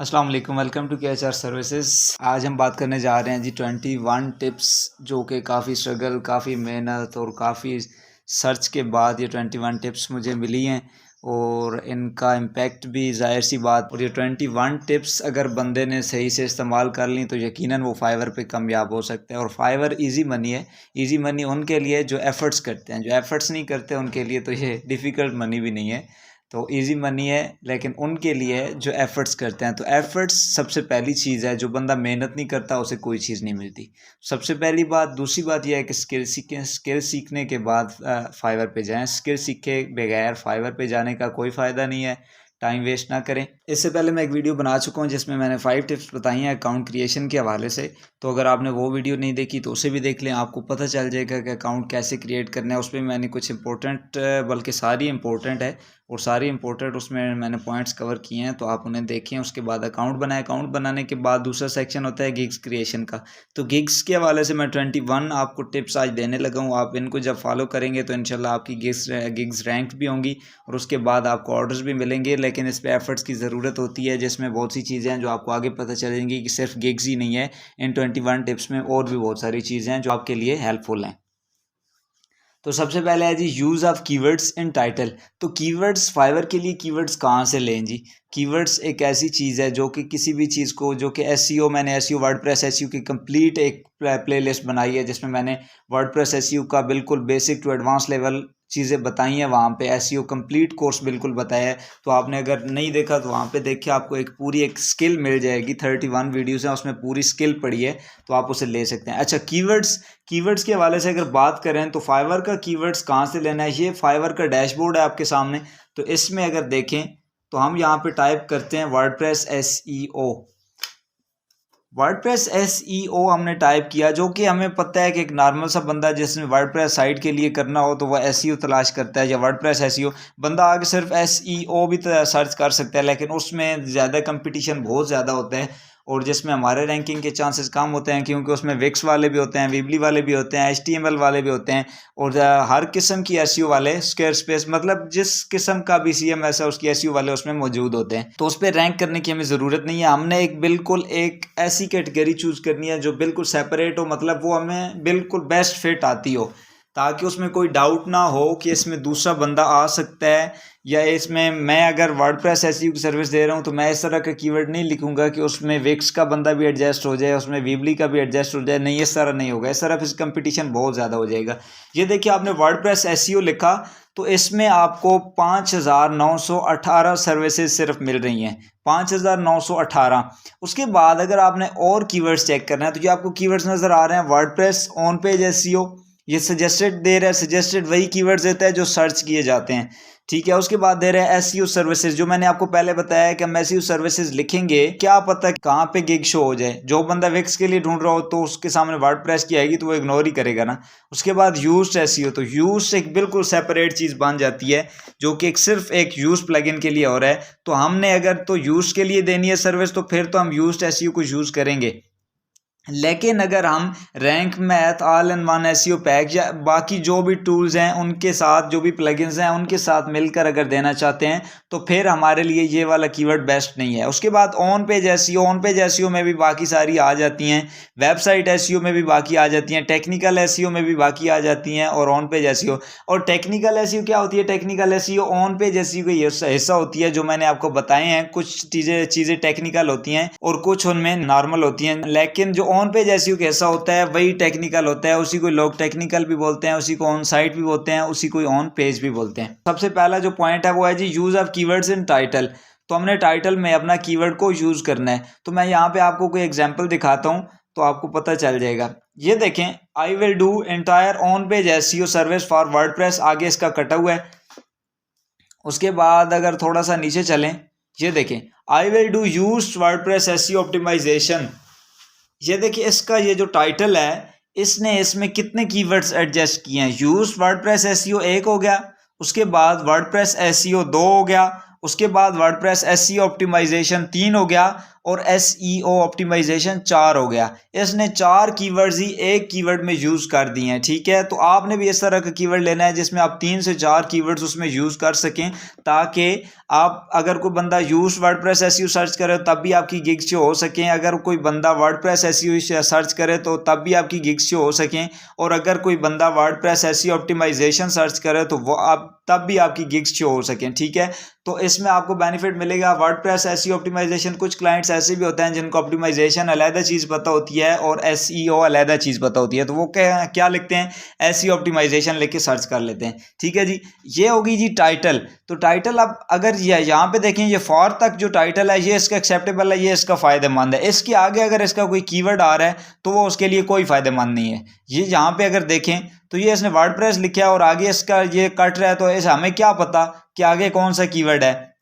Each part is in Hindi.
अस्सलाम वालेकुम, वेलकम टू KHR सर्विसेज। आज हम बात करने जा रहे हैं जी 21 टिप्स जो कि काफ़ी स्ट्रगल, काफ़ी मेहनत और काफ़ी सर्च के बाद ये 21 टिप्स मुझे मिली हैं और इनका इम्पेक्ट भी ज़ाहिर सी बात। और ये 21 टिप्स अगर बंदे ने सही से इस्तेमाल कर ली तो यकीनन वो फाइवर पे कामयाब हो सकते हैं। और फाइवर इजी मनी है। इजी मनी उनके लिए जो एफ़र्ट्स करते हैं, जो एफ़र्ट्स नहीं करते उनके लिए तो ये डिफ़िकल्ट मनी भी नहीं है। तो इजी मनी है, लेकिन उनके लिए जो एफ़र्ट्स करते हैं। तो एफ़र्ट्स सबसे पहली चीज़ है। जो बंदा मेहनत नहीं करता उसे कोई चीज़ नहीं मिलती, सबसे पहली बात। दूसरी बात यह है कि स्किल सीखें। स्किल सीखने के बाद फाइवर पे जाएं। स्किल सीखे बगैर फाइवर पे जाने का कोई फ़ायदा नहीं है। टाइम वेस्ट ना करें। इससे पहले मैं एक वीडियो बना चुका हूँ जिसमें मैंने 5 टिप्स बताई हैं अकाउंट क्रिएशन के हवाले से। तो अगर आपने वो वीडियो नहीं देखी तो उसे भी देख लें, आपको पता चल जाएगा कि अकाउंट कैसे क्रिएट करना है। उसमें मैंने कुछ इंपॉर्टेंट, बल्कि सारी इंपॉर्टेंट है और सारी इंपॉर्टेंट उसमें मैंने पॉइंट्स कवर किए हैं, तो आप उन्हें देखें। उसके बाद अकाउंट बनाएं। अकाउंट बनाने के बाद दूसरा सेक्शन होता है गिग्स क्रिएशन का। तो गिग्स के हवाले से मैं 21 आपको टिप्स आज देने लगा हूँ। आप इनको जब फॉलो करेंगे तो इंशाल्लाह आपकी गिग्स रैंक भी होंगी और उसके बाद आपको ऑर्डर्स भी मिलेंगे। लेकिन इस पर एफर्ट्स की ज़रूरत होती है, जिसमें बहुत सी चीज़ें हैं जो आपको आगे पता चलेंगी कि सिर्फ गिग्स ही नहीं है। इन 21 टिप्स में और भी बहुत सारी चीज़ें हैं जो आपके लिए हेल्पफुल हैं। तो सबसे पहले है जी use of keywords in title. तो कीवर्ड्स, फाइवर के लिए कीवर्ड्स कहाँ से लें जी? कीवर्ड्स एक ऐसी चीज़ है जो कि किसी भी चीज़ को, जो कि एसईओ, मैंने एसईओ वर्डप्रेस एसईओ की कंप्लीट एक प्लेलिस्ट बनाई है जिसमें मैंने वर्डप्रेस एसईओ का बिल्कुल बेसिक टू एडवांस लेवल चीज़ें बताई हैं। वहाँ पे एसईओ कंप्लीट कोर्स बिल्कुल बताया है। तो आपने अगर नहीं देखा तो वहाँ पे देखिए, आपको एक पूरी एक स्किल मिल जाएगी। 31 वीडियोज़ हैं, उसमें पूरी स्किल पड़ी है, तो आप उसे ले सकते हैं। अच्छा, कीवर्ड्स, कीवर्ड्स के हवाले से अगर बात करें तो फाइवर का कीवर्ड्स कहाँ से लेना है? ये फाइवर का डैशबोर्ड है आपके सामने। तो इसमें अगर देखें तो हम यहाँ पे टाइप करते हैं वर्डप्रेस एसईओ। वर्डप्रेस एसईओ हमने टाइप किया, जो कि हमें पता है कि एक नॉर्मल सा बंदा जिसने वर्डप्रेस साइट के लिए करना हो तो वह एसईओ तलाश करता है या वर्डप्रेस एसईओ। बंदा आगे सिर्फ एसईओ भी सर्च कर सकता है, लेकिन उसमें ज़्यादा कंपटीशन बहुत ज़्यादा होता है और जिसमें हमारे रैंकिंग के चांसेस कम होते हैं, क्योंकि उसमें विक्स वाले भी होते हैं, वीबली वाले भी होते हैं, एचटीएमएल वाले भी होते हैं और हर किस्म की एसईओ वाले, स्क्वायर स्पेस, मतलब जिस किस्म का भी सीएमएस है उसकी एसईओ वाले उसमें मौजूद होते हैं। तो उस पर रैंक करने की हमें ज़रूरत नहीं है। हमने एक बिल्कुल एक ऐसी कैटेगरी चूज़ करनी है जो बिल्कुल सेपरेट हो, मतलब वो हमें बिल्कुल बेस्ट फिट आती हो, ताकि उसमें कोई डाउट ना हो कि इसमें दूसरा बंदा आ सकता है या इसमें मैं अगर वर्डप्रेस एसईओ की सर्विस दे रहा हूँ तो मैं इस तरह का कीवर्ड नहीं लिखूंगा कि उसमें विक्स का बंदा भी एडजस्ट हो जाए, उसमें वीबली का भी एडजस्ट हो जाए। नहीं, इस तरह नहीं होगा। इस तरह फिर कंपटीशन बहुत ज़्यादा हो जाएगा। ये देखिए, आपने वर्डप्रेस एसईओ लिखा तो इसमें आपको 5,918 सर्विसेज सिर्फ मिल रही हैं, 5,918। उसके बाद अगर आपने और कीवर्ड्स चेक करना है तो ये आपको कीवर्ड्स नज़र आ रहे हैं। वर्डप्रेस ऑन पेज एसईओ, ये सजेस्टेड दे रहा है। सजेस्टेड वही कीवर्ड्स देता है जो सर्च किए जाते हैं, ठीक है। उसके बाद दे रहे हैं एसईओ सर्विसेज, जो मैंने आपको पहले बताया है कि हम एसईओ सर्विसेज लिखेंगे, क्या पता कहाँ पे गिग शो हो जाए। जो बंदा विक्स के लिए ढूंढ रहा हो तो उसके सामने वर्डप्रेस की आएगी तो वो इग्नोर ही करेगा ना। उसके बाद यूज्ड एसईओ, तो यूज्ड एक बिल्कुल सेपरेट चीज़ बन जाती है, जो कि एक सिर्फ एक यूज प्लगइन के लिए हो रहा है। तो हमने अगर तो यूज के लिए देनी है सर्विस तो फिर तो हम यूज्ड एसईओ को यूज़ करेंगे। लेकिन अगर हम rank math, all in one SEO pack या बाकी जो भी टूल्स हैं उनके साथ, जो भी प्लगइन्स हैं उनके साथ मिलकर अगर देना चाहते हैं तो फिर हमारे लिए ये वाला कीवर्ड बेस्ट नहीं है। उसके बाद on page SEO, on page SEO में भी बाकी सारी आ जाती हैं। वेबसाइट एसईओ में भी बाकी आ जाती हैं। टेक्निकल एसईओ में भी बाकी आ जाती हैं और ऑन पेज एसईओ। और टेक्निकल एसईओ क्या होती है? Technical SEO on page SEO का हिस्सा होती है, जो मैंने आपको बताए हैं। कुछ चीज़ें टेक्निकल होती हैं और कुछ उनमें नॉर्मल होती हैं, लेकिन जो ऑन पेज एसईओ कैसा होता है वही टेक्निकल होता है। उसी को लोग टेक्निकल भी बोलते हैं, उसी को ऑन साइट भी बोलते हैं, उसी को ऑन पेज भी बोलते हैं। सबसे पहला जो पॉइंट है वो है जी use of keywords in title. तो हमने टाइटल में अपना कीवर्ड को यूज करना है। तो मैं यहाँ पे आपको कोई एग्जांपल दिखाता हूँ तो आपको पता चल जाएगा। ये देखें, I will do entire on page SEO service for WordPress, आगे इसका कटा हुआ है। उसके बाद अगर थोड़ा सा नीचे चलें, ये देखें, I will do use WordPress SEO optimisation. ये देखिए, इसका ये जो टाइटल है इसने इसमें कितने कीवर्ड्स एडजस्ट किए हैं। यूज वर्डप्रेस एसईओ एक हो गया, उसके बाद वर्डप्रेस एसईओ 2 हो गया, उसके बाद वर्डप्रेस एसईओ ऑप्टिमाइजेशन 3 हो गया, और SEO ऑप्टिमाइजेशन 4 हो गया। इसने 4 कीवर्ड्स ही एक कीवर्ड में यूज़ कर दिए हैं, ठीक है। तो आपने भी इस तरह का कीवर्ड लेना है जिसमें आप 3 से 4 कीवर्ड्स उसमें यूज़ कर सकें, ताकि आप अगर कोई बंदा यूज वर्डप्रेस एसईओ सर्च करे तब भी आपकी गिग्स शो हो सकें, अगर कोई बंदा वर्डप्रेस एसईओ सर्च करे तो तब भी आपकी गिग्स शो हो सकें, और अगर कोई बंदा वर्डप्रेस एसईओ ऑप्टिमाइजेशन सर्च करे तो वो आप तब भी आपकी गिग्स शो हो सकें, ठीक है। तो इसमें आपको बेनिफिट मिलेगा। वर्डप्रेस एसईओ ऑप्टिमाइजेशन, कुछ क्लाइंट्स ऐसे भी होते हैं जिनको ऑप्टिमाइजेशन अलग चीज़ पता होती है और एसईओ अलग चीज़ पता होती है, तो वो क्या लिखते हैं, एसईओ ऑप्टिमाइजेशन लेके सर्च कर लेते हैं, ठीक है जी। ये होगी जी टाइटल। तो टाइटल अब अगर यहाँ पे देखें, ये फॉर तक जो टाइटल है ये इसका एक्सेप्टेबल है, ये इसका फ़ायदेमंद है। इसके आगे अगर इसका कोई कीवर्ड आ रहा है तो वो उसके लिए कोई फ़ायदेमंद नहीं है। ये यहाँ पे अगर देखें तो ये इसने वर्डप्रेस लिखा है और आगे इसका ये कट रहा है, तो इस हमें क्या पता कि आगे कौन सा कीवर्ड है।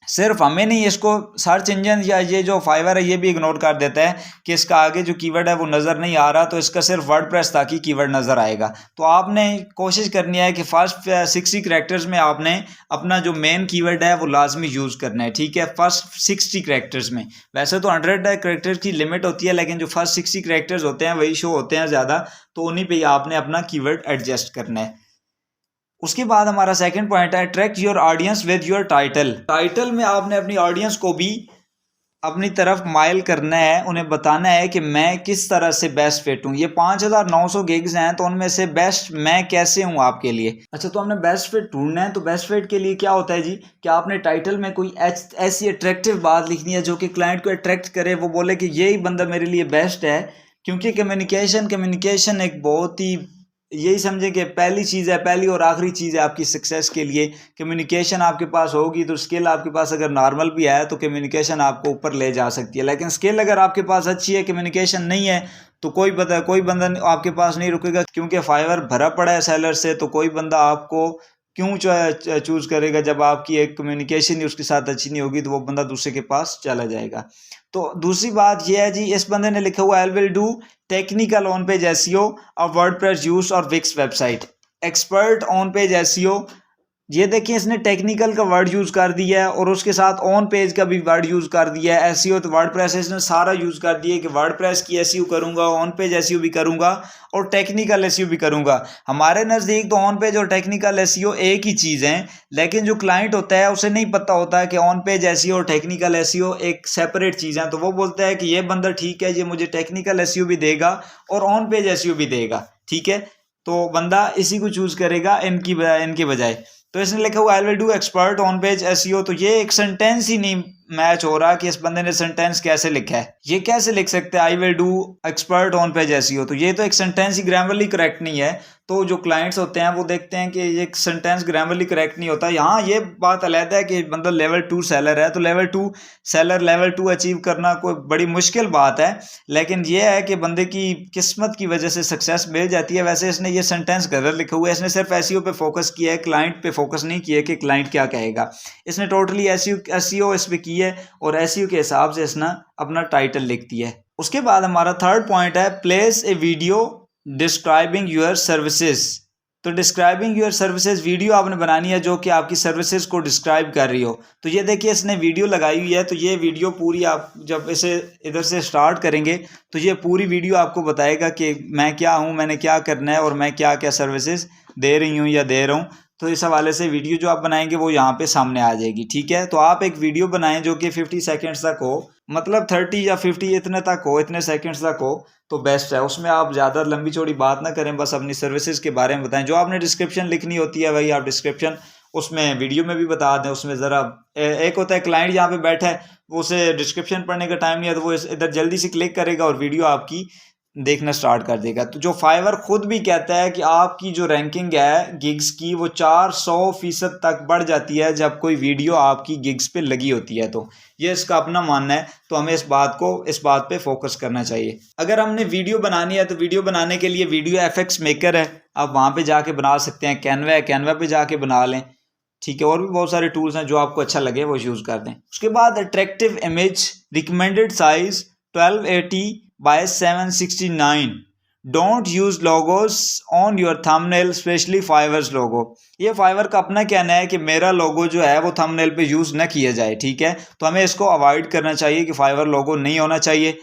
सिर्फ हमें नहीं, इसको सर्च इंजन या ये जो फाइवर है ये भी इग्नोर कर देता है कि इसका आगे जो कीवर्ड है वो नज़र नहीं आ रहा, तो इसका सिर्फ वर्डप्रेस ताकि कीवर्ड नज़र आएगा। तो आपने कोशिश करनी है कि फर्स्ट 60 करैक्टर्स में आपने अपना जो मेन कीवर्ड है वो लाजमी यूज़ करना है, ठीक है, फर्स्ट 60 करैक्टर्स में। वैसे तो 100 करैक्टर्स की लिमिट होती है, लेकिन जो फर्स्ट 60 करैक्टर्स होते हैं वही शो होते हैं ज़्यादा, तो उन्हीं पर ही आपने अपना कीवर्ड एडजस्ट करना है। उसके बाद हमारा सेकंड पॉइंट है attract your audience with your title. Title में आपने अपनी ऑडियंस को भी अपनी तरफ माइल करना है, उन्हें बताना है कि मैं किस तरह से बेस्ट फिट हूँ। ये 5900 गिग्स हैं, तो उनमें से बेस्ट मैं कैसे हूँ आपके लिए। अच्छा, तो हमने बेस्ट फिट ढूंढना है, तो बेस्ट फिट के लिए क्या होता है जी कि आपने टाइटल में कोई ऐसी अट्रैक्टिव बात लिखनी है जो कि क्लाइंट को अट्रैक्ट करे, वो बोले कि यही बंदा मेरे लिए बेस्ट है। क्योंकि कम्युनिकेशन एक बहुत ही, यही समझे कि पहली चीज़ है, पहली और आखिरी चीज़ है आपकी सक्सेस के लिए। कम्युनिकेशन आपके पास होगी तो स्किल आपके पास अगर नॉर्मल भी है तो कम्युनिकेशन आपको ऊपर ले जा सकती है। लेकिन स्किल अगर आपके पास अच्छी है, कम्युनिकेशन नहीं है, तो कोई बंदा आपके पास नहीं रुकेगा, क्योंकि फाइवर भरा पड़ा है सेलर से। तो कोई बंदा आपको क्यों चूज़ करेगा जब आपकी एक कम्युनिकेशन ही उसके साथ अच्छी नहीं होगी, तो वो बंदा दूसरे के पास चला जाएगा। तो दूसरी बात यह है जी, इस बंदे ने लिखा हुआ I will do technical on page SEO of WordPress use और Wix website, expert on page SEO. ये देखिए, इसने टेक्निकल का वर्ड यूज़ कर दिया है और उसके साथ ऑन पेज का भी वर्ड यूज़ कर दिया है। एसईओ तो वर्डप्रेस इसने सारा यूज़ कर दिया कि वर्डप्रेस की एसईओ करूँगा, ऑन पेज एसईओ भी करूँगा और टेक्निकल एसईओ भी करूँगा। हमारे नज़दीक तो ऑन पेज और टेक्निकल एसईओ एक ही चीज़ हैं, लेकिन जो क्लाइंट होता है उसे नहीं पता होता है कि ऑन पेज एसईओ और टेक्निकल एसईओ एक सेपरेट चीज़ है। तो वो बोलता है कि ये बंदा ठीक है, ये मुझे टेक्निकल एसईओ भी देगा और ऑन पेज एसईओ भी देगा, ठीक है। तो बंदा इसी को चूज़ करेगा इनकी बजाय। तो इसने लिखा हुआ I will do expert on page SEO. तो ये एक सेंटेंस ही नहीं मैच हो रहा कि इस बंदे ने सेंटेंस कैसे लिखा है। ये कैसे लिख सकते हैं आई will do expert on page SEO, तो ये तो एक सेंटेंस ही ग्रामरली करेक्ट नहीं है। तो जो क्लाइंट्स होते हैं वो देखते हैं कि ये सेंटेंस ग्रामरली करेक्ट नहीं होता। यहाँ ये बात अलग है कि बंदा लेवल 2 सेलर है, तो लेवल 2 सेलर लेवल 2 अचीव करना कोई बड़ी मुश्किल बात है, लेकिन ये है कि बंदे की किस्मत की वजह से सक्सेस मिल जाती है। वैसे इसने ये सेंटेंस गलत लिखा हुआ है, इसने सिर्फ एसईओ पे फोकस किया है, क्लाइंट पे फोकस नहीं किया कि क्लाइंट क्या कहेगा। इसने टोटली एसईओ इस पे की है और एसईओ के हिसाब से इसने अपना टाइटल लिख दिया है। उसके बाद हमारा थर्ड पॉइंट है place a video describing your services. तो डिस्क्राइबिंग योर सर्विसेज वीडियो आपने बनानी है जो कि आपकी सर्विसेज को डिस्क्राइब कर रही हो। तो ये देखिए, इसने वीडियो लगाई हुई है, तो ये वीडियो पूरी आप जब इसे इधर से स्टार्ट करेंगे तो ये पूरी वीडियो आपको बताएगा कि मैं क्या हूँ, मैंने क्या करना है और मैं क्या क्या सर्विसेज दे रही हूँ या दे रहा हूँ। तो इस हवाले से वीडियो जो आप बनाएंगे वो यहाँ पे सामने आ जाएगी, ठीक है। तो आप एक वीडियो बनाएं जो कि 50 सेकंड्स तक हो, मतलब 30 या 50 इतने तक हो, इतने सेकंड्स तक हो तो बेस्ट है। उसमें आप ज़्यादा लंबी चौड़ी बात ना करें, बस अपनी सर्विसेज के बारे में बताएं। जो आपने डिस्क्रिप्शन लिखनी होती है वही आप डिस्क्रिप्शन उसमें वीडियो में भी बता दें। उसमें ज़रा एक होता है क्लाइंट यहाँ पे बैठा है, वो उसे डिस्क्रिप्शन पढ़ने का टाइम नहीं है, तो वो इधर जल्दी से क्लिक करेगा और वीडियो आपकी देखना स्टार्ट कर देगा। तो जो फाइवर खुद भी कहता है कि आपकी जो रैंकिंग है गिग्स की वो 400% तक बढ़ जाती है जब कोई वीडियो आपकी गिग्स पे लगी होती है। तो ये इसका अपना मानना है, तो हमें इस बात पे फोकस करना चाहिए। अगर हमने वीडियो बनानी है तो वीडियो बनाने के लिए वीडियो एफएक्स मेकर है, आप वहाँ पे जाके बना सकते हैं। कैनवा पे जाके बना लें, ठीक है। और भी बहुत सारे टूल्स हैं, जो आपको अच्छा लगे वो यूज़ कर दें। उसके बाद attractive image, recommended size 1280 by 769, don't use logos on your thumbnail specially Fiverr's logo. ये फाइवर का अपना कहना है कि मेरा लोगो जो है वो थंबनेल पे यूज ना किया जाए, ठीक है। तो हमें इसको अवॉइड करना चाहिए कि फाइवर लोगो नहीं होना चाहिए।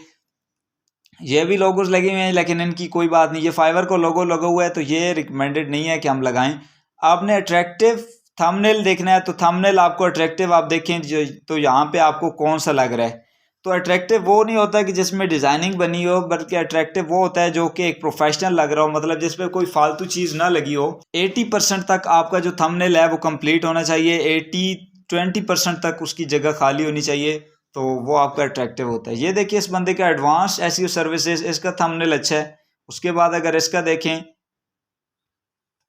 ये भी लोगोस लगे हुए हैं लेकिन इनकी कोई बात नहीं, ये फाइवर को लोगो लगा हुआ है तो ये रिकमेंडेड नहीं है कि हम लगाएं। आपने अट्रैक्टिव थंबनेल देखना है तो थंबनेल आपको अट्रैक्टिव आप देखें जो, तो यहाँ पे आपको कौन सा लग रहा है। तो अट्रैक्टिव वो नहीं होता कि जिसमें डिज़ाइनिंग बनी हो, बल्कि अट्रैक्टिव वो होता है जो कि एक प्रोफेशनल लग रहा हो, मतलब जिसपे कोई फालतू चीज़ ना लगी हो। 80% तक आपका जो थंबनेल है वो कंप्लीट होना चाहिए, 20% तक उसकी जगह खाली होनी चाहिए, तो वो आपका अट्रैक्टिव होता है। ये देखिए इस बंदे का एडवांस एसईओ सर्विसेज, इसका थंबनेल अच्छा है। उसके बाद अगर इसका देखें,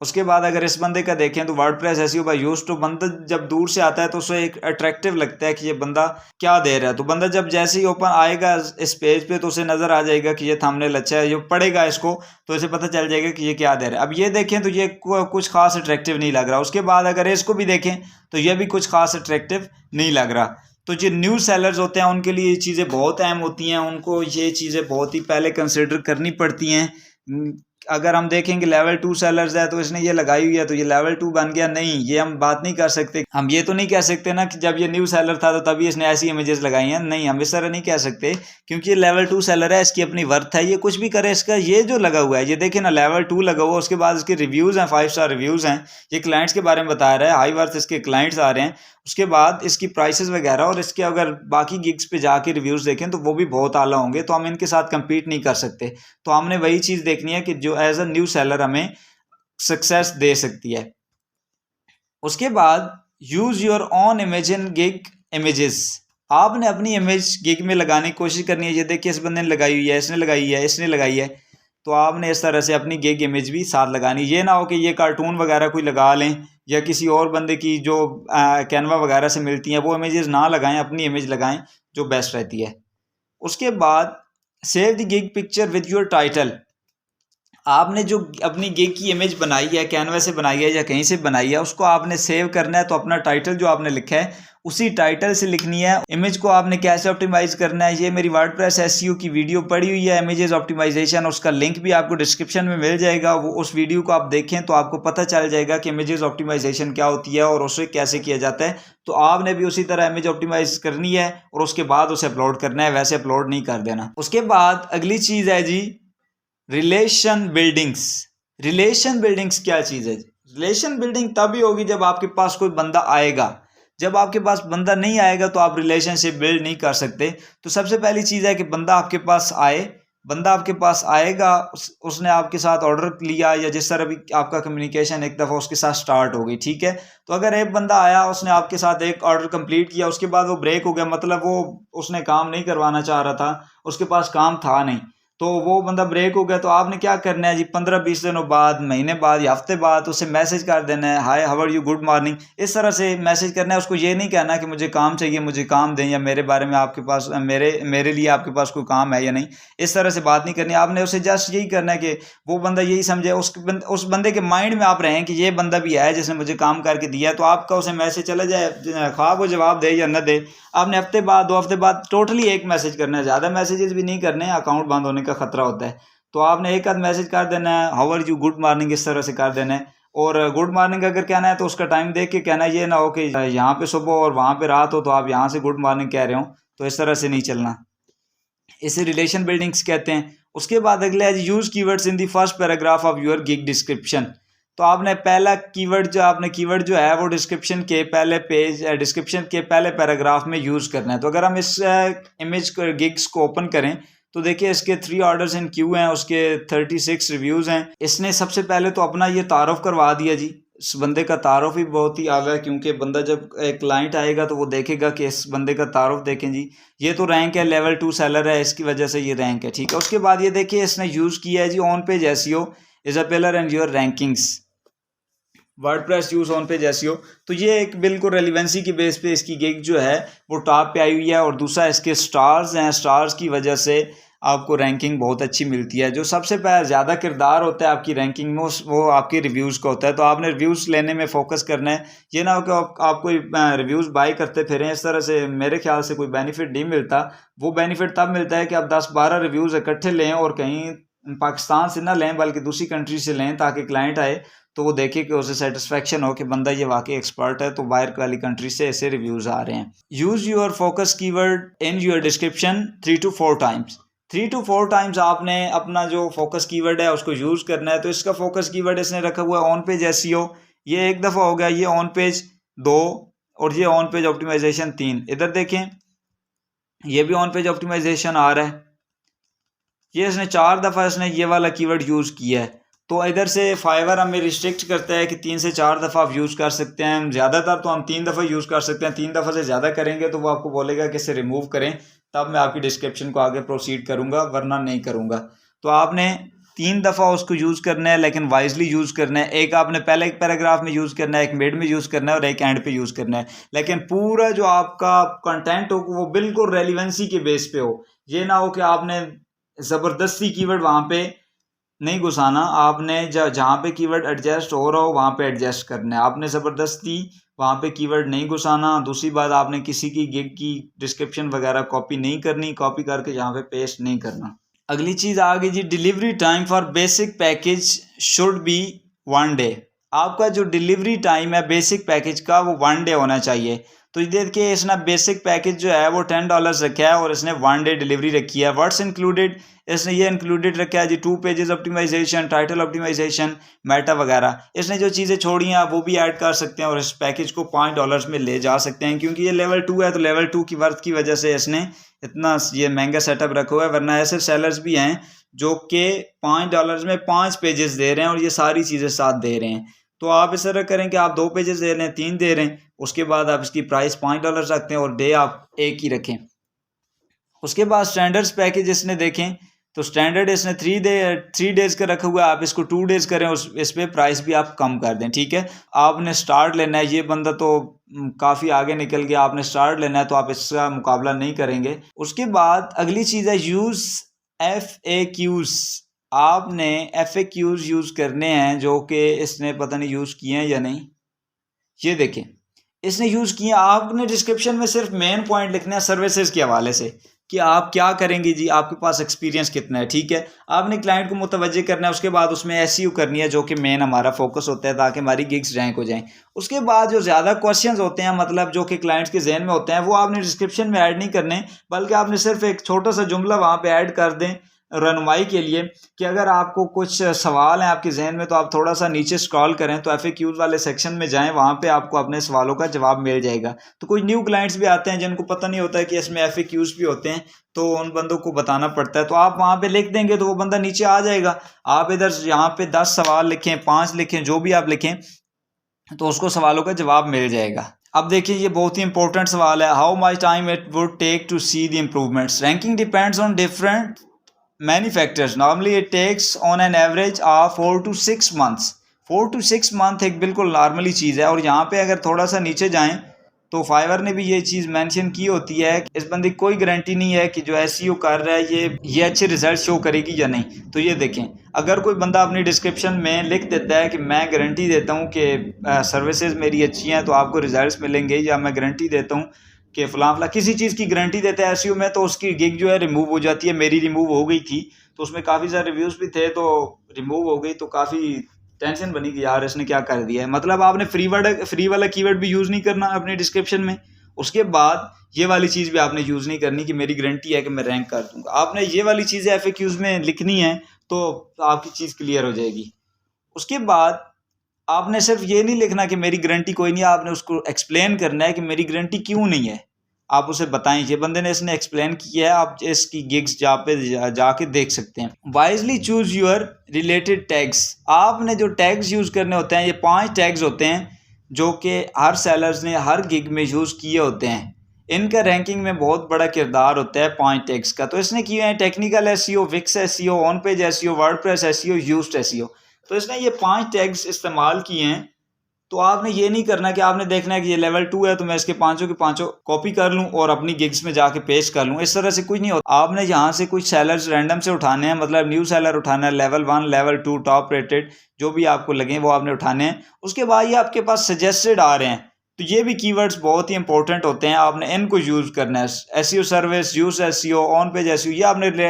उसके बाद अगर इस बंदे का देखें तो वर्डप्रेस एसईओ बाय यूज, तो बंदा जब दूर से आता है तो उसे एक अट्रैक्टिव लगता है कि ये बंदा क्या दे रहा है। तो बंदा जब जैसे ही ओपन आएगा इस पेज पे तो उसे नजर आ जाएगा कि ये थंबनेल अच्छा है, ये पढ़ेगा इसको तो इसे पता चल जाएगा कि ये क्या दे रहा है। अब ये देखें तो ये कुछ खास अट्रैक्टिव नहीं लग रहा। उसके बाद अगर इसको भी देखें तो ये भी कुछ खास अट्रैक्टिव नहीं लग रहा। तो जो न्यू सेलर्स होते हैं उनके लिए ये चीज़ें बहुत अहम होती हैं, उनको ये चीज़ें बहुत ही पहले कंसिडर करनी पड़ती हैं। अगर हम देखेंगे लेवल 2 सेलर्स है तो इसने ये लगाई हुई है तो ये लेवल 2 बन गया, नहीं, ये हम बात नहीं कर सकते। हम ये तो नहीं कह सकते ना कि जब ये न्यू सेलर था तो तभी इसने ऐसी इमेजेस लगाई हैं, नहीं, हम इस तरह नहीं कह सकते, क्योंकि ये लेवल 2 सेलर है, इसकी अपनी वर्थ है, ये कुछ भी करे। इसका ये जो लगा हुआ है, ये देखिए ना, लेवल 2 लगा हुआ, उसके बाद इसके रिव्यूज़ हैं, 5 स्टार रिव्यूज़ हैं, ये क्लाइंट्स के बारे में बता रहा है, हाई वर्थ इसके क्लाइंट्स आ रहे हैं। उसके बाद इसकी प्राइसेस वगैरह और इसके अगर बाकी गिग्स पे जाके रिव्यूज़ देखें तो वो भी बहुत आला होंगे, तो हम इनके साथ कम्पीट नहीं कर सकते। तो हमने वही चीज़ देखनी है कि जो एज अ न्यू सेलर हमें सक्सेस दे सकती है। उसके बाद use your on image in gig images. आपने अपनी इमेज गिग में लगाने की कोशिश करनी है। ये देखिए इस बंदे ने लगाई हुई है, इसने लगाई है, इसने लगाई है, तो आपने इस तरह से अपनी गिग इमेज भी साथ लगानी। ये ना हो कि ये कार्टून वगैरह कोई लगा लें या किसी और बंदे की जो कैनवा वगैरह से मिलती हैं वो इमेजेस ना लगाएं, अपनी इमेज लगाएं जो बेस्ट रहती है। उसके बाद save the gig picture with your title. आपने जो अपनी गिग की इमेज बनाई है, कैनवा से बनाई है या कहीं से बनाई है, उसको आपने सेव करना है। तो अपना टाइटल जो आपने लिखा है उसी टाइटल से लिखनी है। इमेज को आपने कैसे ऑप्टिमाइज़ करना है, ये मेरी वर्डप्रेस एसईओ की वीडियो पड़ी हुई है, इमेजेस ऑप्टिमाइजेशन, उसका लिंक भी आपको डिस्क्रिप्शन में मिल जाएगा। वो उस वीडियो को आप देखें तो आपको पता चल जाएगा कि इमेजेस ऑप्टिमाइजेशन क्या होती है और उसे कैसे किया जाता है। तो आपने भी उसी तरह इमेज ऑप्टिमाइज करनी है और उसके बाद उसे अपलोड करना है, वैसे अपलोड नहीं कर देना। उसके बाद अगली चीज़ है जी रिलेशन बिल्डिंग्स। रिलेशन बिल्डिंग्स क्या चीज़ है? रिलेशन बिल्डिंग तभी होगी जब आपके पास कोई बंदा आएगा। जब आपके पास बंदा नहीं आएगा तो आप रिलेशनशिप बिल्ड नहीं कर सकते। तो सबसे पहली चीज़ है कि बंदा आपके पास आए। बंदा आपके पास आएगा, उसने आपके साथ ऑर्डर लिया या जिस तरह भी आपका कम्युनिकेशन एक दफ़ा उसके साथ स्टार्ट हो गई, ठीक है। तो अगर एक बंदा आया, उसने आपके साथ एक ऑर्डर कंप्लीट किया, उसके बाद वो ब्रेक हो गया, मतलब वो उसने काम नहीं करवाना चाह रहा था, उसके पास काम था नहीं, तो वो बंदा ब्रेक हो गया, तो आपने क्या करना है जी, 15-20 दिनों बाद, महीने बाद या हफ्ते बाद उसे मैसेज कर देना है, hi how are you, good morning, इस तरह से मैसेज करना है। उसको ये नहीं कहना कि मुझे काम चाहिए, मुझे काम दें, या मेरे बारे में आपके पास मेरे लिए आपके पास कोई काम है या नहीं, इस तरह से बात नहीं करनी। आपने उसे जस्ट यही करना है कि वो बंदा यही समझे, उस बंदे के माइंड में आप रहें कि ये बंदा भी है जिसने मुझे काम करके दिया है, तो आपका उसे मैसेज चला जाए, ख्वाह वो जवाब दे या न दे, आपने हफ्ते बाद 2 हफ्ते बाद टोटली एक मैसेज करना है, ज़्यादा मैसेजेस भी नहीं करने, अकाउंट बंद होने का खतरा होता है। तो आपने एक आध मैसेज कर देना है, how are you, good morning, इस तरह से कर देना है। और गुड मॉर्निंग अगर कहना है तो उसका टाइम देख के कहना है, ये ना हो कि यहाँ पे सुबह और वहाँ पे रात हो तो आप यहाँ से गुड मॉर्निंग कह रहे हो, तो इस तरह से नहीं चलना। इसे रिलेशन बिल्डिंग्स कहते हैं। उसके बाद अगले है use keywords in the first paragraph of your gig description. तो आपने पहला कीवर्ड जो है वो डिस्क्रिप्शन के पहले पेज, डिस्क्रिप्शन के पहले पैराग्राफ में यूज़ करना है। तो अगर हम इस इमेज गिग्स को ओपन करें तो देखिए इसके 3 ऑर्डर्स इन क्यू हैं, उसके 36 रिव्यूज़ हैं। इसने सबसे पहले तो अपना ये तारुफ करवा दिया जी। इस बंदे का तारुफ ही बहुत ही आला है, क्योंकि बंदा जब एक क्लाइंट आएगा तो वो देखेगा कि इस बंदे का तारुफ देखें जी, ये तो रैंक है, लेवल 2 सेलर है, इसकी वजह से ये रैंक है, ठीक है। उसके बाद ये देखिए इसने यूज़ किया है जी on page SEO is a pillar and your rankings, WordPress use on page SEO. तो ये एक बिल्कुल रेलिवेंसी की बेस पे इसकी गिग जो है वो टॉप पे आई हुई है। और दूसरा इसके स्टार्स हैं, स्टार्स की वजह से आपको रैंकिंग बहुत अच्छी मिलती है। जो सबसे पहले ज़्यादा किरदार होता है आपकी रैंकिंग में वो आपके रिव्यूज़ का होता है। तो आपने रिव्यूज़ लेने में फोकस करना है, ये ना हो कि आप कोई रिव्यूज़ बाय करते फिरें, इस तरह से मेरे ख्याल से कोई बेनिफिट नहीं मिलता। वो बेनिफिट तब मिलता है कि आप 10-12 रिव्यूज़ इकट्ठे लें और कहीं पाकिस्तान से ना लें बल्कि दूसरी कंट्री से लें, ताकि क्लाइंट आए तो वो देखे कि उसे सेटिस्फेक्शन हो कि बंदा ये वाकई एक्सपर्ट है। तो बाहर वाली कंट्री से ऐसे रिव्यूज़ आ रहे हैं। Use your focus keyword in your description 3 to 4 times. 3 to 4 times आपने अपना जो फोकस कीवर्ड है उसको यूज़ करना है। तो इसका फोकस कीवर्ड इसने रखा हुआ है ऑन पेज एसईओ, ये एक दफ़ा हो गया, ये ऑन पेज 2 और ये ऑन पेज ऑप्टिमाइजेशन 3। इधर देखें, ये भी ऑन पेज ऑप्टिमाइजेशन आ रहा है। ये इसने 4 दफ़ा इसने ये वाला कीवर्ड यूज़ किया है। तो इधर से फाइवर हमें रिस्ट्रिक्ट करता है कि 3 से 4 दफ़ा आप यूज़ कर सकते हैं। ज़्यादातर तो हम 3 दफ़ा यूज़ कर सकते हैं। 3 दफ़ा से ज़्यादा करेंगे तो वो आपको बोलेगा कि इसे रिमूव करें, तब मैं आपकी डिस्क्रिप्शन को आगे प्रोसीड करूँगा, वरना नहीं करूँगा। तो आपने 3 दफ़ा उसको यूज़ करना है, लेकिन वाइजली यूज़ करना है। एक आपने पहले एक पैराग्राफ में यूज़ करना है, एक मिड में यूज़ करना है और एक एंड पे यूज़ करना है। लेकिन पूरा जो आपका कंटेंट हो वो बिल्कुल रेलिवेंसी के बेस पे हो। ये ना हो कि आपने ज़बरदस्ती कीवर्ड वहाँ पे नहीं घुसाना। आपने जहाँ पे कीवर्ड एडजस्ट हो रहा हो वहाँ पे एडजस्ट करना है। आपने ज़बरदस्ती वहाँ पे कीवर्ड नहीं घुसाना। दूसरी बात, आपने किसी की गिग की डिस्क्रिप्शन वगैरह कॉपी नहीं करनी, कॉपी करके यहाँ पे पेस्ट नहीं करना। अगली चीज़ आ गई जी, delivery time for basic package should be 1 day. आपका जो डिलीवरी टाइम है बेसिक पैकेज का वो 1 डे होना चाहिए। तो ये देखिए, इसने बेसिक पैकेज जो है वो $10 रखा है और इसने 1 डे डिलीवरी रखी है। व्हाट्स इंक्लूडेड, इसने ये इंक्लूडेड रखा है जी 2 pages optimisation, title optimisation, meta वगैरह। इसने जो चीज़ें छोड़ी हैं वो भी ऐड कर सकते हैं और इस पैकेज को $5 में ले जा सकते हैं, क्योंकि ये लेवल 2 है। तो लेवल 2 की वर्थ की वजह से इसने इतना ये महंगा सेटअप रखा हुआ है। वरना ऐसे सेलर्स भी हैं जो कि $5 में 5 पेजेस दे रहे हैं और ये सारी चीज़ें साथ दे रहे हैं। तो आप इस तरह करें कि आप 2 पेजेस दे रहे हैं, 3 दे रहे हैं, उसके बाद आप इसकी प्राइस $5 रखते हैं और डे आप एक ही रखें। उसके बाद स्टैंडर्ड्स पैकेज इसने देखें तो स्टैंडर्ड इसने 3 डेज़ का रखा हुआ है। आप इसको 2 डेज़ करें, इस पे प्राइस भी आप कम कर दें, ठीक है। आपने स्टार्ट लेना है, ये बंदा तो काफ़ी आगे निकल गया, आपने स्टार्ट लेना है तो आप इसका मुकाबला नहीं करेंगे। उसके बाद अगली चीज़ है यूज़ FAQs। आपने FAQs यूज़ करने हैं, जो कि इसने पता नहीं यूज़ किए हैं या नहीं। ये देखें, इसने यूज़ किया। आपने डिस्क्रिप्शन में सिर्फ मेन पॉइंट लिखना है सर्विसेज के हवाले से कि आप क्या करेंगे जी, आपके पास एक्सपीरियंस कितना है, ठीक है। आपने क्लाइंट को मुतवज्जे करना है। उसके बाद उसमें एसईओ करनी है, जो कि मेन हमारा फोकस होता है, ताकि हमारी गिग्स रैंक हो जाएं। उसके बाद जो ज़्यादा क्वेश्चंस होते हैं, मतलब जो कि क्लाइंट्स के जहन में होते हैं, वो आपने डिस्क्रिप्शन में ऐड नहीं करने, बल्कि आपने सिर्फ एक छोटा सा जुमला वहाँ पर ऐड कर दें रहनुमाई के लिए कि अगर आपको कुछ सवाल हैं आपके जहन में तो आप थोड़ा सा नीचे स्क्रॉल करें तो FAQs वाले सेक्शन में जाएं, वहाँ पे आपको अपने सवालों का जवाब मिल जाएगा। तो कुछ न्यू क्लाइंट्स भी आते हैं जिनको पता नहीं होता है कि इसमें FAQs भी होते हैं, तो उन बंदों को बताना पड़ता है। तो आप वहाँ पे लिख देंगे तो वो बंदा नीचे आ जाएगा। आप इधर यहाँ पे 10 सवाल लिखें, 5 लिखें, जो भी आप लिखें, तो उसको सवालों का जवाब मिल जाएगा। अब देखिए, ये बहुत ही इंपॉर्टेंट सवाल है, how much time it would take to see the improvements. Ranking depends on different many factors. Normally it takes on an average of 4 to 6 months. 4 to 6 month एक बिल्कुल नॉर्मली चीज़ है। और यहाँ पे अगर थोड़ा सा नीचे जाएं तो फाइवर ने भी ये चीज़ मेंशन की होती है कि इस बंदे की कोई गारंटी नहीं है कि जो एसईओ कर रहा है ये अच्छे रिजल्ट शो करेगी या नहीं। तो ये देखें, अगर कोई बंदा अपनी डिस्क्रिप्शन में लिख देता है कि मैं गारंटी देता हूँ कि सर्विसेज मेरी अच्छी हैं तो आपको रिजल्ट्स मिलेंगे, या मैं गारंटी देता हूँ कि फलां किसी चीज़ की गारंटी देता है एसईओ में, तो उसकी गिग जो है रिमूव हो जाती है। मेरी रिमूव हो गई थी, तो उसमें काफ़ी सारे रिव्यूज़ भी थे, तो रिमूव हो गई। तो काफ़ी टेंशन बनी कि यार इसने क्या कर दिया है। मतलब आपने फ्री वाला कीवर्ड भी यूज़ नहीं करना अपनी डिस्क्रिप्शन में। उसके बाद ये वाली चीज़ भी आपने यूज़ नहीं करनी कि मेरी गारंटी है कि मैं रैंक कर दूँगा। आपने ये वाली चीज़ें FAQs में लिखनी है तो आपकी चीज़ क्लियर हो जाएगी। उसके बाद आपने सिर्फ ये नहीं लिखना कि मेरी गारंटी कोई नहीं है, आपने उसको एक्सप्लेन करना है कि मेरी गारंटी क्यों नहीं है। आप उसे बताएं, ये बंदे ने इसने एक्सप्लेन किया है, आप इसकी गिग्स जाके देख सकते हैं। Wisely choose your related tags. आपने जो टैग्स यूज़ करने होते हैं, ये 5 टैग्स होते हैं जो कि हर सेलर्स ने हर गिग में यूज़ किए होते हैं। इनका रैंकिंग में बहुत बड़ा किरदार होता है 5 टैग्स का। तो इसने किए हैं technical SEO, Wix SEO, on page SEO, WordPress SEO, used SEO. तो इसने ये 5 टैग्स इस्तेमाल किए हैं। तो आपने ये नहीं करना कि आपने देखना है कि ये लेवल 2 है तो मैं इसके 5 के 5 कॉपी कर लूँ और अपनी गिग्स में जाके पेश कर लूँ। इस तरह से कुछ नहीं होता। आपने यहाँ से कुछ सेलर्स रैंडम से उठाने हैं, मतलब न्यू सेलर उठाना है, लेवल 1, लेवल 2, टॉप रेटेड, जो भी आपको लगे वो आपने उठाने हैं। उसके बाद ये आपके पास सजेस्टेड आ रहे हैं तो ये भी कीवर्ड्स बहुत ही इंपॉर्टेंट होते हैं, आपने इनको यूज़ करना है। SEO service, use SEO, on page SEO, ये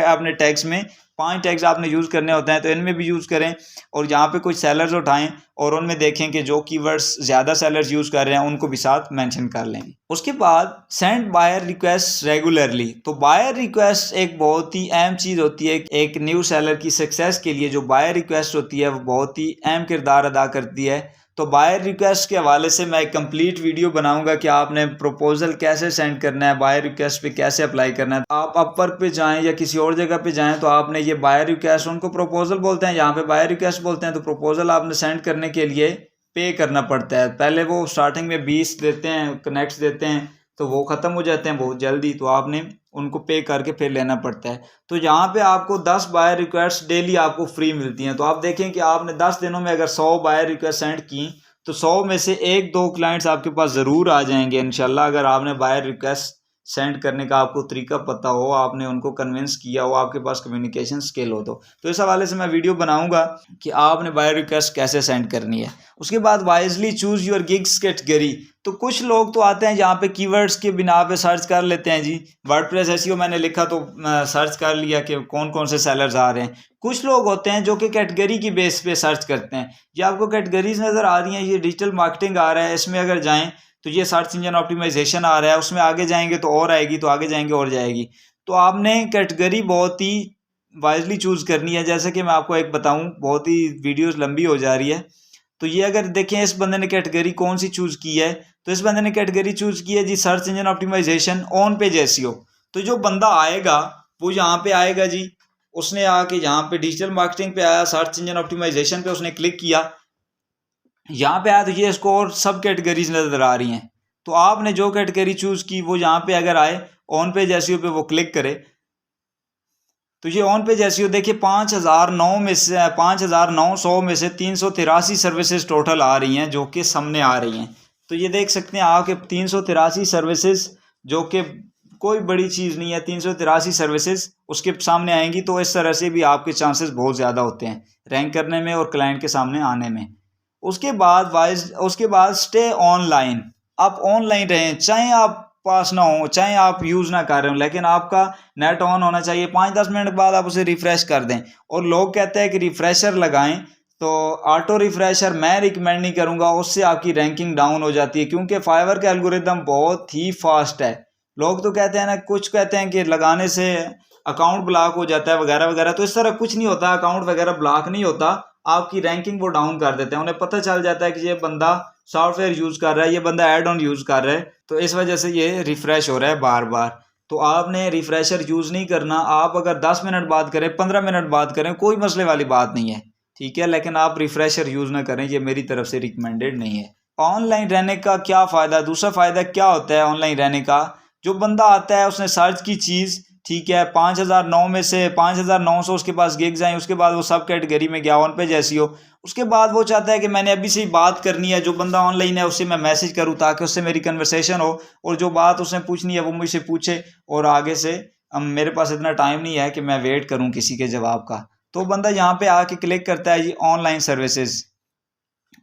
आपने टैग्स में 5 टैग्स आपने यूज़ करने होते हैं, तो इनमें भी यूज़ करें। और जहाँ पे कुछ सेलर्स उठाएं और उनमें देखें कि जो कीवर्ड्स ज़्यादा सेलर्स यूज़ कर रहे हैं उनको भी साथ मेंशन कर लें। उसके बाद सेंड बायर रिक्वेस्ट रेगुलरली। तो बायर रिक्वेस्ट एक बहुत ही अहम चीज़ होती है। एक न्यू सेलर की सक्सेस के लिए जो बायर रिक्वेस्ट होती है वो बहुत ही अहम किरदार अदा करती है। तो बायर रिक्वेस्ट के हवाले से मैं एक कंप्लीट वीडियो बनाऊंगा कि आपने प्रपोजल कैसे सेंड करना है, बायर रिक्वेस्ट पे कैसे अप्लाई करना है। आप अपवर्क पे जाएं या किसी और जगह पे जाएं तो आपने ये बायर रिक्वेस्ट, उनको प्रपोजल बोलते हैं, यहाँ पे बायर रिक्वेस्ट बोलते हैं, तो प्रपोजल आपने सेंड करने के लिए पे करना पड़ता है। पहले वो स्टार्टिंग में 20 देते हैं, कनेक्ट्स देते हैं, तो वो ख़त्म हो जाते हैं बहुत जल्दी, तो आपने उनको पे करके फिर लेना पड़ता है। तो यहाँ पे आपको 10 बायर रिक्वेस्ट डेली आपको फ्री मिलती हैं। तो आप देखें कि आपने 10 दिनों में अगर 100 बायर रिक्वेस्ट सेंड की तो 100 में से 1-2 क्लाइंट्स आपके पास ज़रूर आ जाएंगे इंशाल्लाह, अगर आपने बायर रिक्वेस्ट सेंड करने का आपको तरीका पता हो, आपने उनको कन्विंस किया हो, आपके पास कम्युनिकेशन स्किल हो। तो इस हवाले से मैं वीडियो बनाऊंगा कि आपने बायर रिक्वेस्ट कैसे सेंड करनी है। उसके बाद wisely choose your gigs category. तो कुछ लोग तो आते हैं जहाँ पे कीवर्ड्स के बिना पे सर्च कर लेते हैं जी, वर्डप्रेस एसईओ मैंने लिखा तो सर्च कर लिया कि कौन कौन से सेलर्स आ रहे हैं। कुछ लोग होते हैं जो कि कैटेगरी की बेस पे सर्च करते हैं। ये आपको कैटेगरीज नज़र आ रही हैं, ये डिजिटल मार्केटिंग आ रहा है, इसमें अगर जाएं तो ये सर्च इंजन ऑप्टिमाइजेशन आ रहा है, उसमें आगे जाएंगे तो और आएगी, तो आगे जाएंगे और जाएगी। तो आपने कैटेगरी बहुत ही वाइजली चूज़ करनी है। जैसे कि मैं आपको एक बताऊं, बहुत ही वीडियोस लंबी हो जा रही है, तो ये अगर देखें इस बंदे ने कैटेगरी कौन सी चूज़ की है, तो इस बंदे ने कैटेगरी चूज़ की है जी search engine optimization on page SEO. तो जो बंदा आएगा वो यहाँ पे आएगा जी, उसने आके यहाँ पे डिजिटल मार्केटिंग पे आया, सर्च इंजन ऑप्टिमाइजेशन पे उसने क्लिक किया, यहाँ पे आया तो ये इसको और सब कैटेगरीज नज़र आ रही हैं। तो आपने जो कैटेगरी चूज़ की वो यहाँ पे अगर आए ऑन पेज एसईओ पे वो क्लिक करे, तो ये ऑन पेज एसईओ देखिए 5009 में से 5900 में से 383 सर्विसेज टोटल आ रही हैं जो कि सामने आ रही हैं। तो ये देख सकते हैं आपके 383 सर्विसेज, जो कि कोई बड़ी चीज़ नहीं है, 383 सर्विसेज उसके सामने आएंगी। तो इस तरह से भी आपके चांसेस बहुत ज़्यादा होते हैं रैंक करने में और क्लाइंट के सामने आने में। उसके बाद स्टे ऑनलाइन। आप ऑनलाइन रहें, चाहे आप पास ना हो, चाहे आप यूज़ ना कर रहे हो, लेकिन आपका नेट ऑन होना चाहिए। 5-10 मिनट बाद आप उसे रिफ़्रेश कर दें। और लोग कहते हैं कि रिफ़्रेशर लगाएं, तो ऑटो रिफ़्रेशर मैं रिकमेंड नहीं करूंगा, उससे आपकी रैंकिंग डाउन हो जाती है, क्योंकि फाइवर का एल्गोरिदम बहुत ही फास्ट है। लोग तो कहते हैं ना, कुछ कहते हैं कि लगाने से अकाउंट ब्लॉक हो जाता है वगैरह वगैरह, तो इस तरह कुछ नहीं होता, अकाउंट वगैरह ब्लॉक नहीं होता, आपकी रैंकिंग वो डाउन कर देते हैं। उन्हें पता चल जाता है कि ये बंदा सॉफ्टवेयर यूज़ कर रहा है, ये बंदा ऐड ऑन यूज़ कर रहा है, तो इस वजह से ये रिफ़्रेश हो रहा है बार बार। तो आपने रिफ़्रेशर यूज़ नहीं करना। आप अगर 10 मिनट बाद करें, 15 मिनट बाद करें, कोई मसले वाली बात नहीं है, ठीक है, लेकिन आप रिफ़्रेशर यूज़ ना करें, ये मेरी तरफ से रिकमेंडेड नहीं है। ऑनलाइन रहने का क्या फ़ायदा, दूसरा फ़ायदा क्या होता है ऑनलाइन रहने का, जो बंदा आता है उसने सर्च की चीज़, ठीक है, 5009 में से 5900 उसके पास गिग्स आई, उसके बाद वो सब कैटेगरी में गया ऑन पेज एसईओ। उसके बाद वो चाहता है कि मैंने अभी से ही बात करनी है, जो बंदा ऑनलाइन है उससे मैं मैसेज करूं ताकि उससे मेरी कन्वर्सेशन हो, और जो बात उसने पूछनी है वो मुझसे पूछे, और आगे से मेरे पास इतना टाइम नहीं है कि मैं वेट करूं किसी के जवाब का। तो बंदा यहाँ पे आके क्लिक करता है जी ऑनलाइन सर्विसेज,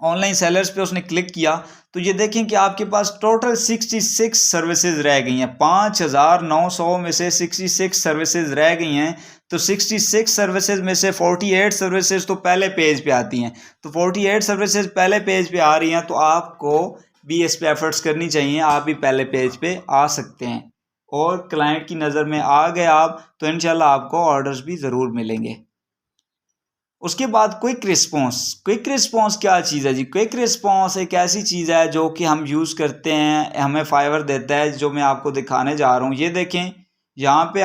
ऑनलाइन सेलर्स पे उसने क्लिक किया, तो ये देखें कि आपके पास टोटल 66 सर्विसेज रह गई हैं। 5900 में से 66 सर्विसेज रह गई हैं। तो 66 सर्विसेज में से 48 सर्विसेज तो पहले पेज पे आती हैं। तो 48 सर्विसेज पहले पेज पे आ रही हैं, तो आपको भी इस पे एफर्ट्स करनी चाहिए, आप भी पहले पेज पे आ सकते हैं, और क्लाइंट की नज़र में आ गए आप तो इंशाल्लाह आपको ऑर्डर्स भी ज़रूर मिलेंगे। उसके बाद क्विक रिस्पॉन्स। क्विक रिस्पॉन्स क्या चीज़ है जी? क्विक रिस्पॉन्स एक ऐसी चीज़ है जो कि हम यूज़ करते हैं, हमें फाइवर देता है, जो मैं आपको दिखाने जा रहा हूँ। ये देखें यहाँ पे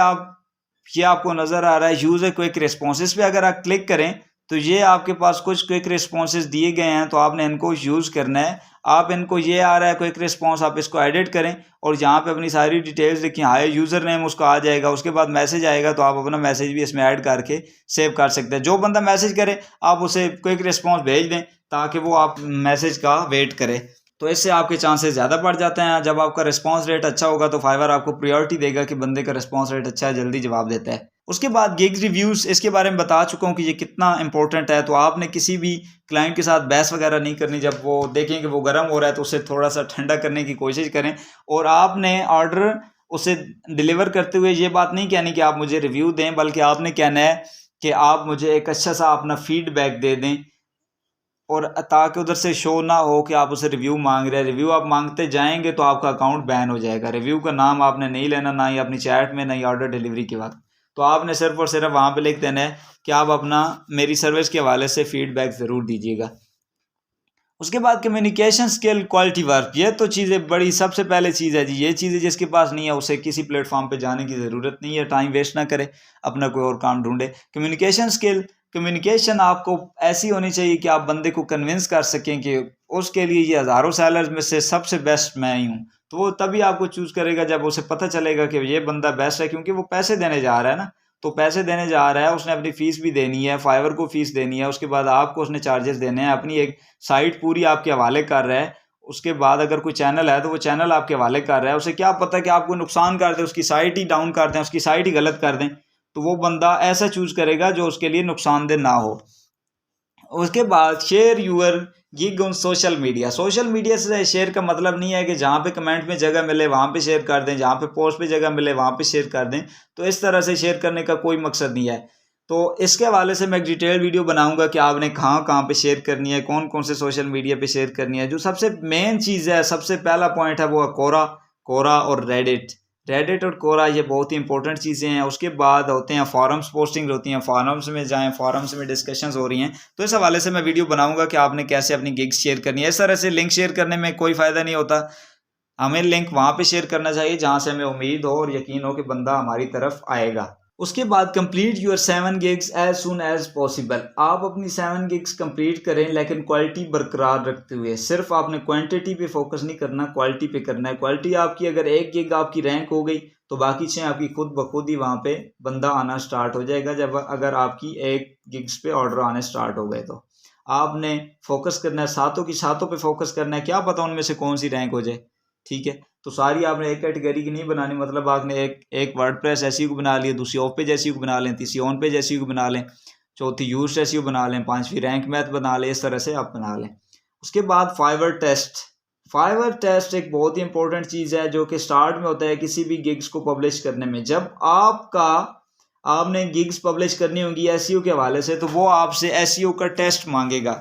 ये आपको नज़र आ रहा है यूज़ ए क्विक रिस्पॉन्स। इस पर अगर आप क्लिक करें तो ये आपके पास कुछ क्विक रिस्पॉन्सेज दिए गए हैं, तो आपने इनको यूज़ करना है। आप इनको, ये आ रहा है क्विक रिस्पॉन्स, आप इसको एडिट करें और यहाँ पे अपनी सारी डिटेल्स लिखें, हाय यूज़र नेम उसका आ जाएगा। उसके बाद मैसेज आएगा, तो आप अपना मैसेज भी इसमें ऐड करके सेव कर सकते हैं। जो बंदा मैसेज करे आप उसे क्विक रिस्पॉन्स भेज दें ताकि वो आप मैसेज का वेट करे, तो इससे आपके चांसेस ज़्यादा बढ़ जाते हैं। जब आपका रिस्पॉन्स रेट अच्छा होगा तो फाइवर आपको प्रायोरिटी देगा कि बंदे का रिस्पॉन्स रेट अच्छा है, जल्दी जवाब देता है। उसके बाद गिग्स रिव्यूज़, इसके बारे में बता चुका हूँ कि ये कितना इंपॉर्टेंट है। तो आपने किसी भी क्लाइंट के साथ बहस वगैरह नहीं करनी। जब वो देखें कि वो गर्म हो रहा है तो उसे थोड़ा सा ठंडा करने की कोशिश करें। और आपने ऑर्डर उसे डिलीवर करते हुए ये बात नहीं कहनी कि आप मुझे रिव्यू दें, बल्कि आपने कहना है कि आप मुझे एक अच्छा सा अपना फीडबैक दे दें, और ताकि उधर से शो ना हो कि आप उसे रिव्यू मांग रहे हैं। रिव्यू आप मांगते जाएंगे तो आपका अकाउंट बैन हो जाएगा। रिव्यू का नाम आपने नहीं लेना, ना ही अपनी चैट में, ना ही ऑर्डर डिलीवरी के वक्त। तो आपने सिर्फ और सिर्फ वहाँ पे लिख देना है कि आप अपना मेरी सर्विस के हवाले से फीडबैक ज़रूर दीजिएगा। उसके बाद कम्युनिकेशन स्किल, क्वालिटी वर्क, ये तो चीज़ें बड़ी सबसे पहले चीज़ है जी। ये चीज़ें जिसके पास नहीं है उसे किसी प्लेटफॉर्म पे जाने की ज़रूरत नहीं है। टाइम वेस्ट ना करे, अपना कोई और काम ढूंढे। कम्युनिकेशन स्किल, कम्युनिकेशन आपको ऐसी होनी चाहिए कि आप बंदे को कन्विंस कर सकें कि उसके लिए ये हज़ारों सेलर्स में से सबसे बेस्ट मैं ही हूँ। तो वो तभी आपको चूज़ करेगा जब उसे पता चलेगा कि ये बंदा बेस्ट है, क्योंकि वो पैसे देने जा रहा है ना। तो पैसे देने जा रहा है, उसने अपनी फ़ीस भी देनी है, फाइवर को फ़ीस देनी है, उसके बाद आपको उसने चार्जेस देने हैं, अपनी एक साइट पूरी आपके हवाले कर रहा है। उसके बाद अगर कोई चैनल है तो वो चैनल आपके हवाले कर रहा है। उसे क्या पता कि आपको नुकसान कर दें, उसकी साइट ही डाउन कर दें, उसकी साइट ही गलत कर दें। तो वो बंदा ऐसा चूज़ करेगा जो उसके लिए नुकसानदेह ना हो। उसके बाद share your gig on social media. Social media से शेयर का मतलब नहीं है कि जहाँ पे कमेंट में जगह मिले वहाँ पे शेयर कर दें, जहाँ पे पोस्ट पे जगह मिले वहाँ पे शेयर कर दें। तो इस तरह से शेयर करने का कोई मकसद नहीं है। तो इसके हवाले से मैं एक डिटेल वीडियो बनाऊंगा कि आपने कहाँ कहाँ पे शेयर करनी है, कौन कौन से सोशल मीडिया पे शेयर करनी है। जो सबसे मेन चीज़ है, सबसे पहला पॉइंट है, वो है कोरा। कोरा और रेडिट। रेडिट और कोरा ये बहुत ही इंपॉर्टेंट चीज़ें हैं। उसके बाद होते हैं फॉरम्स, पोस्टिंग होती हैं, फॉरम्स में जाएं, फॉरम्स में डिस्कशंस हो रही हैं। तो इस हवाले से मैं वीडियो बनाऊंगा कि आपने कैसे अपनी गिग्स शेयर करनी है। इस तरह से लिंक शेयर करने में कोई फ़ायदा नहीं होता। हमें लिंक वहाँ पे शेयर करना चाहिए जहाँ से हमें उम्मीद हो और यकीन हो कि बंदा हमारी तरफ आएगा। उसके बाद complete your 7 gigs as soon as possible. आप अपनी 7 गिग्स कंप्लीट करें, लेकिन क्वालिटी बरकरार रखते हुए। सिर्फ आपने क्वांटिटी पे फोकस नहीं करना, क्वालिटी पे करना है। क्वालिटी आपकी अगर 1 गिग आपकी रैंक हो गई तो बाकी 6 आपकी खुद ब खुद ही वहाँ पे बंदा आना स्टार्ट हो जाएगा। जब अगर आपकी 1 गिग्स पे ऑर्डर आने स्टार्ट हो गए तो आपने फोकस करना है, सातों की सातों पे फोकस करना है। क्या पता उनमें से कौन सी रैंक हो जाए, ठीक है। तो सारी आपने एक कैटेगरी की नहीं बनानी। मतलब आपने एक वर्डप्रेस एसईओ को बना लिया, दूसरी ऑफ पेज एसईओ को बना लें, तीसरी ऑन पेज एसईओ को बना लें, चौथी यूज्ड एसईओ बना लें, पांचवी रैंक मैथ बना लें। इस तरह से आप बना लें। उसके बाद फाइवर टेस्ट। फाइवर टेस्ट एक बहुत ही इंपॉर्टेंट चीज़ है जो कि स्टार्ट में होता है किसी भी गिग्स को पब्लिश करने में। जब आपने गिग्स पब्लिश करनी होगी एसईओ के हवाले से, तो वो आपसे एसईओ का टेस्ट मांगेगा।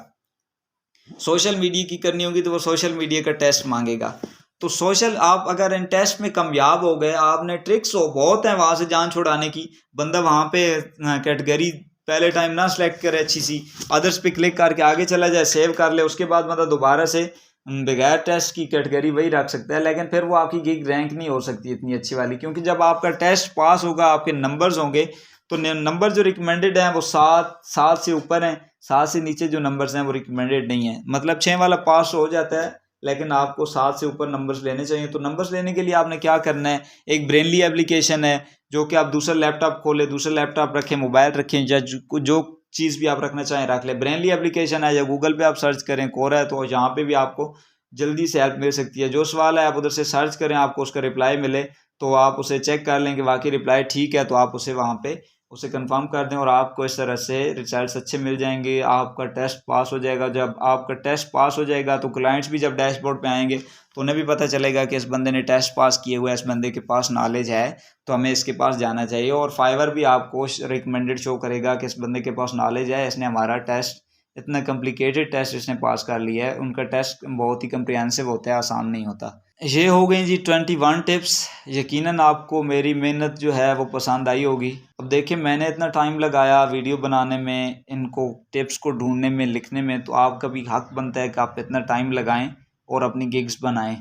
सोशल मीडिया की करनी होगी तो वो सोशल मीडिया का टेस्ट मांगेगा। तो सोशल, आप अगर इन टेस्ट में कामयाब हो गए, आपने ट्रिक्स हो बहुत है वहाँ से जान छुड़ाने की। बंदा वहाँ पे कैटेगरी पहले टाइम ना सेलेक्ट करे अच्छी सी, अदर्स पे क्लिक करके आगे चला जाए, सेव कर ले, उसके बाद मतलब दोबारा से बगैर टेस्ट की कैटेगरी वही रख सकता है। लेकिन फिर वो आपकी गिग रैंक नहीं हो सकती इतनी अच्छी वाली, क्योंकि जब आपका टेस्ट पास होगा, आपके नंबर्स होंगे, तो नंबर जो रिकमेंडेड हैं वो 7 से ऊपर हैं। 7 से नीचे जो नंबर्स हैं वो रिकमेंडेड नहीं है। मतलब 6 वाला पास हो जाता है, लेकिन आपको 7 से ऊपर नंबर्स लेने चाहिए। तो नंबर्स लेने के लिए आपने क्या करना है, एक ब्रेनली एप्लीकेशन है जो कि आप दूसरा लैपटॉप खोलें, दूसरा लैपटॉप रखें, मोबाइल रखें, या जो चीज़ भी आप रखना चाहें रख लें। ब्रेनली एप्लीकेशन है, या गूगल पे आप सर्च करें कोरा है, तो यहाँ पे भी आपको जल्दी से हेल्प मिल सकती है। जो सवाल है आप उधर से सर्च करें, आपको उसका रिप्लाई मिले तो आप उसे चेक कर लें कि वाकई रिप्लाई ठीक है, तो आप उसे वहाँ पे उसे कंफर्म कर दें और आपको इस तरह से रिजल्ट्स अच्छे मिल जाएंगे। आपका टेस्ट पास हो जाएगा। जब आपका टेस्ट पास हो जाएगा तो क्लाइंट्स भी जब डैशबोर्ड पे आएंगे तो उन्हें भी पता चलेगा कि इस बंदे ने टेस्ट पास किए हुए, इस बंदे के पास नॉलेज है, तो हमें इसके पास जाना चाहिए। और फाइवर भी आपको रिकमेंडेड शो करेगा कि इस बंदे के पास नॉलेज है, इसने हमारा टेस्ट, इतना कॉम्प्लिकेटेड टेस्ट इसने पास कर लिया है। उनका टेस्ट बहुत ही कम्प्रिहेंसिव होता है, आसान नहीं होता। ये हो गई जी 21 टिप्स। यकीनन आपको मेरी मेहनत जो है वो पसंद आई होगी। अब देखिए, मैंने इतना टाइम लगाया वीडियो बनाने में, इनको टिप्स को ढूंढने में, लिखने में, तो आपका भी हक बनता है कि आप इतना टाइम लगाएं और अपनी गिग्स बनाएं,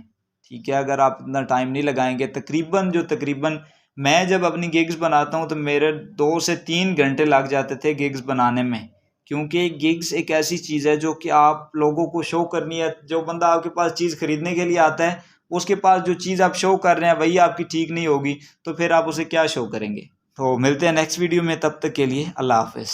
ठीक है। अगर आप इतना टाइम नहीं लगाएंगे, तकरीबन मैं जब अपनी गिग्स बनाता हूँ तो मेरे 2 से 3 घंटे लग जाते थे गिग्स बनाने में। क्योंकि गिग्स एक ऐसी चीज़ है जो कि आप लोगों को शो करनी है। जो बंदा आपके पास चीज़ खरीदने के लिए आता है, उसके पास जो चीज़ आप शो कर रहे हैं वही आपकी ठीक नहीं होगी, तो फिर आप उसे क्या शो करेंगे। तो मिलते हैं नेक्स्ट वीडियो में, तब तक के लिए अल्लाह हाफ़िज़।